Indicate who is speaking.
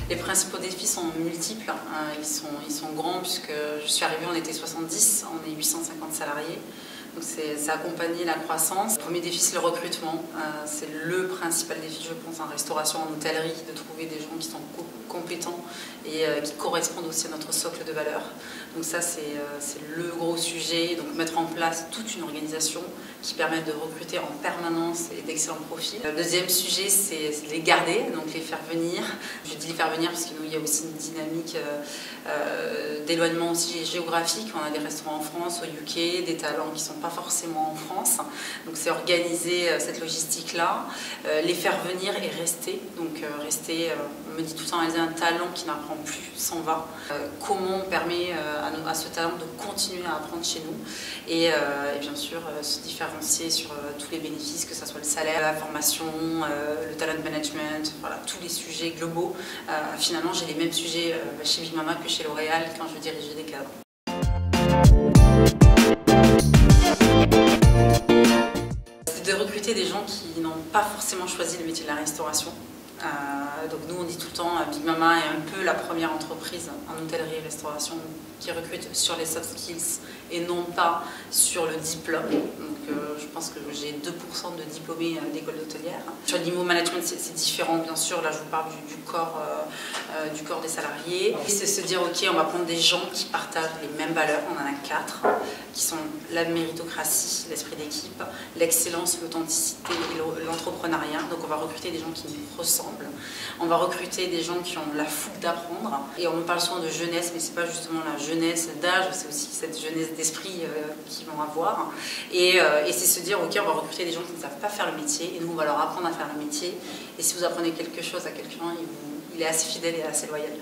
Speaker 1: Les principaux défis sont multiples, ils sont grands puisque je suis arrivée, on était 70, on est 850 salariés. Donc c'est accompagner la croissance. Le premier défi, c'est le recrutement. C'est le principal défi, je pense, en restauration, en hôtellerie, de trouver des gens qui sont compétents et qui correspondent aussi à notre socle de valeurs. Donc ça, c'est le gros sujet. Donc mettre en place toute une organisation qui permette de recruter en permanence et d'excellents profils. Le deuxième sujet, c'est de les garder, donc les faire venir. Je dis les faire venir parce qu'il y a aussi une dynamique d'éloignement aussi géographique. On a des restaurants en France, au UK, des talents qui ne sont pas forcément en France. Donc c'est organiser cette logistique-là, les faire venir et rester. Donc rester, on me dit tout le temps, un talent qui n'apprend plus s'en va. Comment on permet à ce talent de continuer à apprendre chez nous et bien sûr se différencier sur tous les bénéfices, que ce soit le salaire, la formation, le talent management, voilà, tous les sujets globaux. Finalement, j'ai les mêmes sujets chez Big Mama que chez L'Oréal quand je dirigeais des cadres. C'est de recruter des gens qui n'ont pas forcément choisi le métier de la restauration. Donc nous on dit tout le temps, Big Mama est un peu la première entreprise en hôtellerie et restauration qui recrute sur les soft skills et non pas sur le diplôme. Donc je pense que j'ai 2% de diplômés d'école d'hôtelière. Sur le niveau management c'est différent bien sûr, là je vous parle du corps des salariés. Et c'est se dire ok, on va prendre des gens qui partagent les mêmes valeurs, on en a 4, qui sont la méritocratie, l'esprit d'équipe, l'excellence, l'authenticité et l'entrepreneuriat. Donc on va recruter des gens qui nous ressemblent. On va recruter des gens qui ont la fougue d'apprendre. Et on me parle souvent de jeunesse, mais c'est pas justement la jeunesse d'âge, c'est aussi cette jeunesse d'esprit qu'ils vont avoir. Et c'est se dire, ok, on va recruter des gens qui ne savent pas faire le métier, et nous on va leur apprendre à faire le métier. Et si vous apprenez quelque chose à quelqu'un, il est assez fidèle et assez loyal.